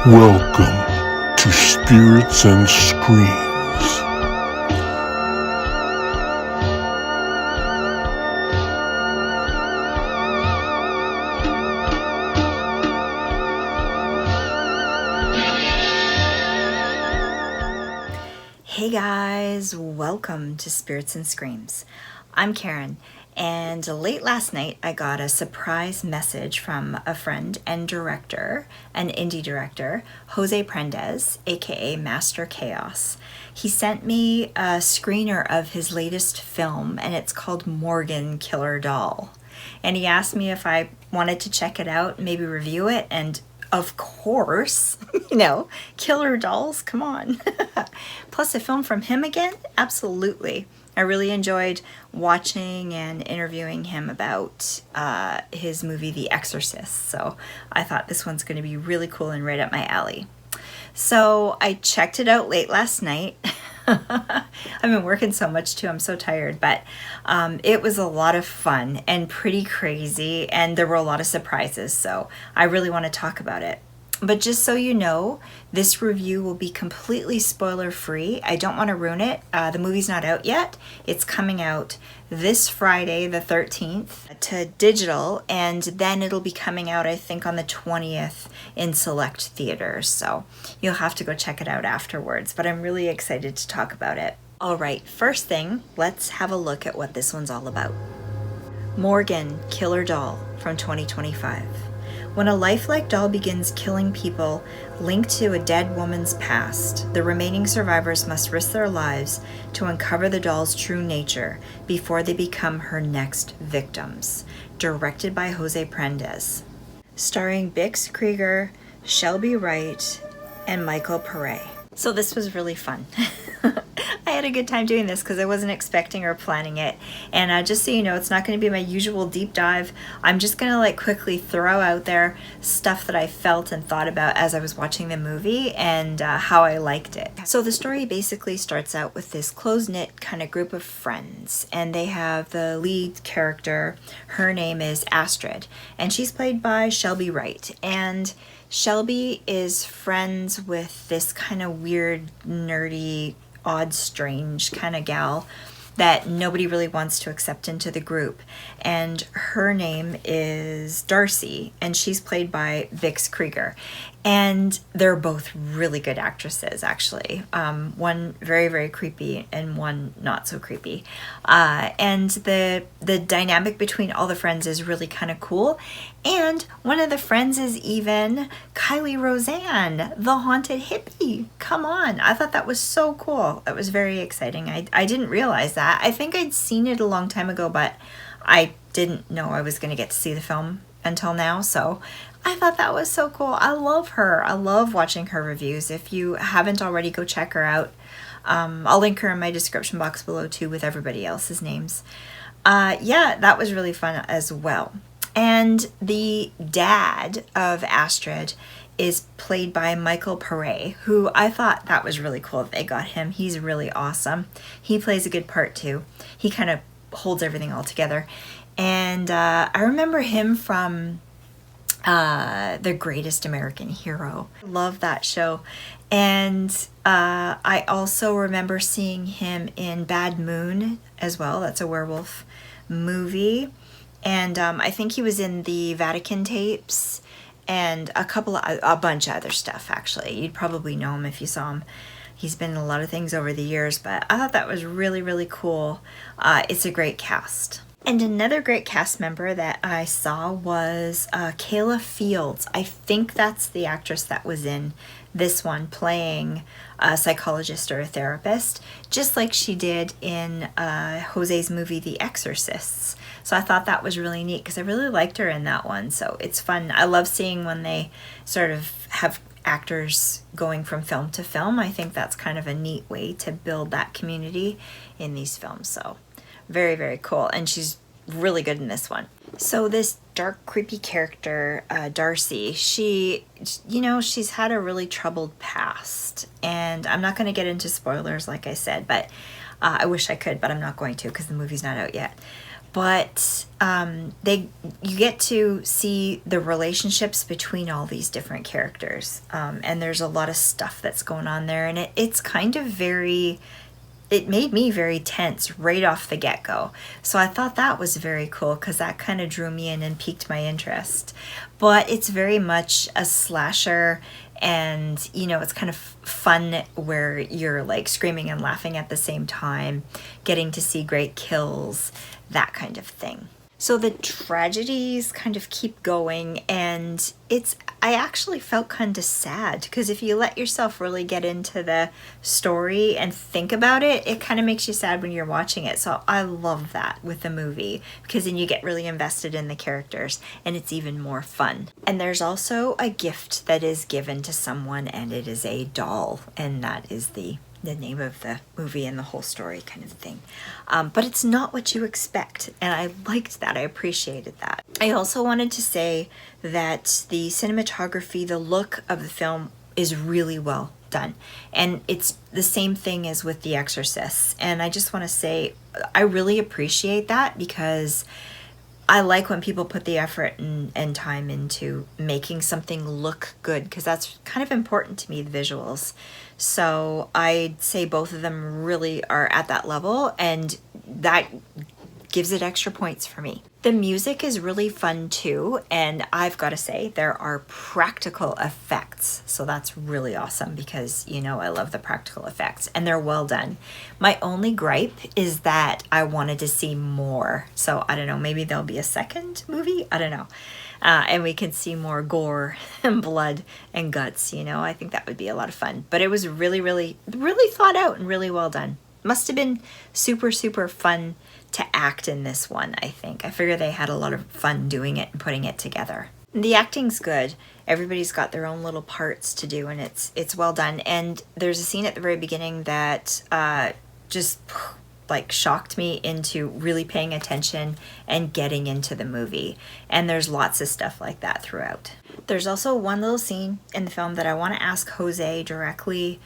Welcome to Spirits and Screams. Hey guys, welcome to Spirits and Screams. I'm Karen, and late last night I got a surprise message from a friend and director, an indie director, Jose Prendes, aka Master Chaos. He sent me a screener of his latest film, and it's called Morgan Killer Doll. And he asked me if I wanted to check it out, maybe review it, and of course, killer dolls, come on. Plus a film from him again? Absolutely. I really enjoyed watching and interviewing him about his movie, The Exorcist. So I thought this one's going to be really cool and right up my alley. So I checked it out late last night. I've been working so much too, I'm so tired, but it was a lot of fun and pretty crazy, and there were a lot of surprises, so I really want to talk about it. But just so you know, this review will be completely spoiler free. I don't want to ruin it. The movie's not out yet. It's coming out this Friday, the 13th, to digital, and then it'll be coming out, I think, on the 20th in select theaters. So you'll have to go check it out afterwards, but I'm really excited to talk about it. All right, first thing, let's have a look at what this one's all about. Morgan Killer Doll from 2025. When a lifelike doll begins killing people linked to a dead woman's past, the remaining survivors must risk their lives to uncover the doll's true nature before they become her next victims. Directed by Jose Prendes. Starring Bix Krieger, Shelby Wright, and Michael Pare. So this was really fun. I had a good time doing this because I wasn't expecting or planning it. And just so you know, it's not going to be my usual deep dive. I'm just going to quickly throw out there stuff that I felt and thought about as I was watching the movie and how I liked it. So the story basically starts out with this close-knit kind of group of friends. And they have the lead character. Her name is Astrid. And she's played by Shelby Wright. And Shelby is friends with this kind of weird, nerdy, odd, strange kind of gal that nobody really wants to accept into the group. And her name is Darcy, and she's played by Bix Krieger. And they're both really good actresses, actually. One very, very creepy and one not so creepy. And the dynamic between all the friends is really kind of cool. And one of the friends is even Kylie Roseanne, the haunted hippie. Come on. I thought that was so cool. That was very exciting. I didn't realize that. I think I'd seen it a long time ago, but I didn't know I was going to get to see the film until now. So I thought that was so cool. I love her. I love watching her reviews. If you haven't already, go check her out. I'll link her in my description box below too with everybody else's names. Yeah, that was really fun as well. And the dad of Astrid is played by Michael Pare, who I thought that was really cool that they got him. He's really awesome. He plays a good part too. He kind of holds everything all together. And I remember him from The Greatest American Hero. Love that show. And I also remember seeing him in Bad Moon as well. That's a werewolf movie. And I think he was in the Vatican tapes and a bunch of other stuff, actually. You'd probably know him if you saw him. He's been in a lot of things over the years, but I thought that was really, really cool. It's a great cast. And another great cast member that I saw was Kayla Fields. I think that's the actress that was in this one, playing a psychologist or a therapist, just like she did in Jose's movie, The Exorcists. So I thought that was really neat because I really liked her in that one. So it's fun. I love seeing when they sort of have actors going from film to film. I think that's kind of a neat way to build that community in these films. So very, very cool. And she's really good in this one. So this dark, creepy character, Darcy, she's had a really troubled past. And I'm not going to get into spoilers, like I said, but I wish I could, but I'm not going to because the movie's not out yet. but you get to see the relationships between all these different characters, and there's a lot of stuff that's going on there, and it's kind of it made me very tense right off the get-go. So I thought that was very cool because that kind of drew me in and piqued my interest. But it's very much a slasher, and it's kind of fun where you're like screaming and laughing at the same time, getting to see great kills, that kind of thing. So the tragedies kind of keep going, and I actually felt kind of sad because if you let yourself really get into the story and think about it, it kind of makes you sad when you're watching it. So I love that with the movie because then you get really invested in the characters and it's even more fun. And there's also a gift that is given to someone, and it is a doll, and that is the name of the movie and the whole story kind of thing. But it's not what you expect, and I liked that. I appreciated that. I also wanted to say that the cinematography, the look of the film is really well done, and it's the same thing as with The Exorcist. And I just want to say I really appreciate that because I like when people put the effort and time into making something look good, because that's kind of important to me, the visuals. So I'd say both of them really are at that level, and that gives it extra points for me. The music is really fun too, and I've got to say there are practical effects, so that's really awesome because I love the practical effects and they're well done. My only gripe is that I wanted to see more, so I don't know, maybe there'll be a second movie, I don't know, and we can see more gore and blood and guts. I think that would be a lot of fun. But it was really, really, really thought out and really well done. Must have been super, super fun to act in this one, I think. I figure they had a lot of fun doing it and putting it together. The acting's good. Everybody's got their own little parts to do, and it's well done. And there's a scene at the very beginning that just like shocked me into really paying attention and getting into the movie. And there's lots of stuff like that throughout. There's also one little scene in the film that I want to ask Jose directly.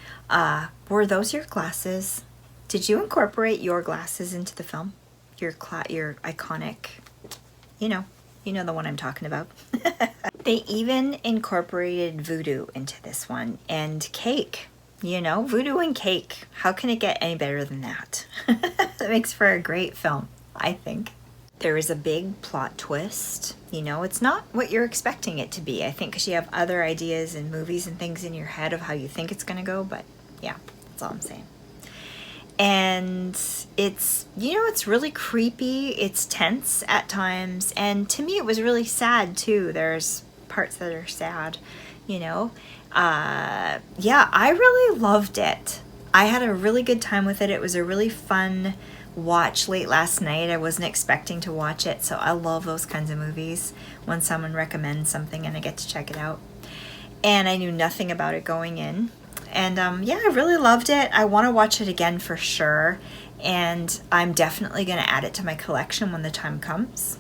Were those your glasses? Did you incorporate your glasses into the film? Your iconic, you know the one I'm talking about. They even incorporated voodoo into this one, and cake. Voodoo and cake. How can it get any better than that? That makes for a great film, I think. There is a big plot twist. It's not what you're expecting it to be, I think, because you have other ideas and movies and things in your head of how you think it's going to go, but yeah, that's all I'm saying. And it's really creepy, it's tense at times, and to me it was really sad too. There's parts that are sad, Yeah, I really loved it. I had a really good time with it. It was a really fun watch late last night. I wasn't expecting to watch it, so I love those kinds of movies when someone recommends something and I get to check it out. And I knew nothing about it going in. And I really loved it. I want to watch it again for sure. And I'm definitely going to add it to my collection when the time comes.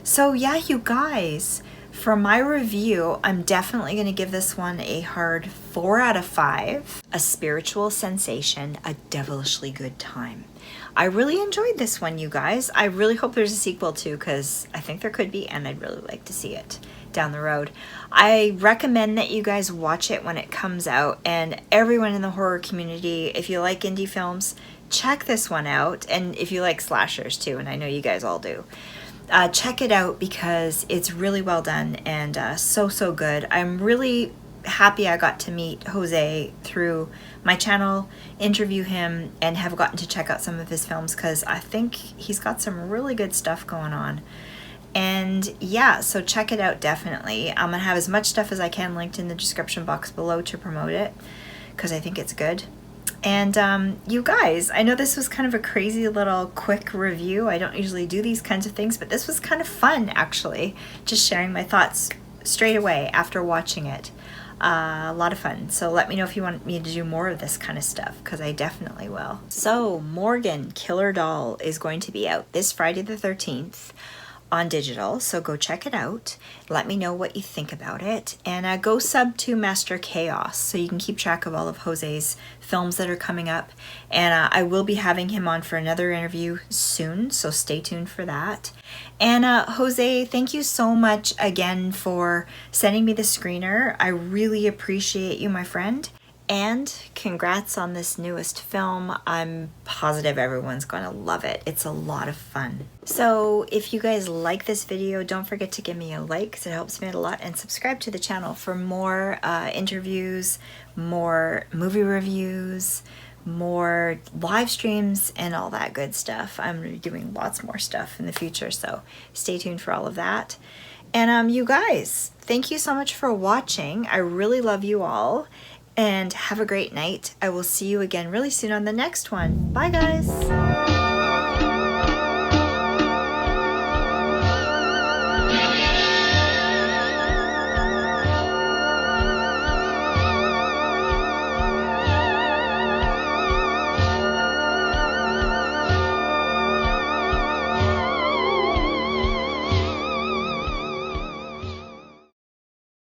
So yeah, you guys, for my review, I'm definitely going to give this one a hard 4 out of 5. A spiritual sensation, a devilishly good time. I really enjoyed this one, you guys. I really hope there's a sequel too, because I think there could be, and I'd really like to see it down the road. I recommend that you guys watch it when it comes out, and everyone in the horror community, if you like indie films, check this one out. And if you like slashers too, and I know you guys all do, check it out because it's really well done and so good. I'm really happy I got to meet Jose through my channel, interview him, and have gotten to check out some of his films because I think he's got some really good stuff going on. And yeah, so check it out definitely. I'm gonna have as much stuff as I can linked in the description box below to promote it because I think it's good. And you guys, I know this was kind of a crazy little quick review. I don't usually do these kinds of things, but this was kind of fun actually, just sharing my thoughts straight away after watching it. A lot of fun. So let me know if you want me to do more of this kind of stuff, because I definitely will. So Morgan Killer Doll is going to be out this Friday the 13th on digital, so go check it out. Let me know what you think about it, and go sub to Master Chaos so you can keep track of all of Jose's films that are coming up. And I will be having him on for another interview soon, so stay tuned for that. And Jose, thank you so much again for sending me the screener. I really appreciate you, my friend. And congrats on this newest film. I'm positive everyone's going to love it. It's a lot of fun. So if you guys like this video, don't forget to give me a like because it helps me out a lot, and subscribe to the channel for more interviews, more movie reviews, more live streams, and all that good stuff. I'm doing lots more stuff in the future, so stay tuned for all of that. And you guys, thank you so much for watching. I really love you all. And have a great night. I will see you again really soon on the next one. Bye, guys.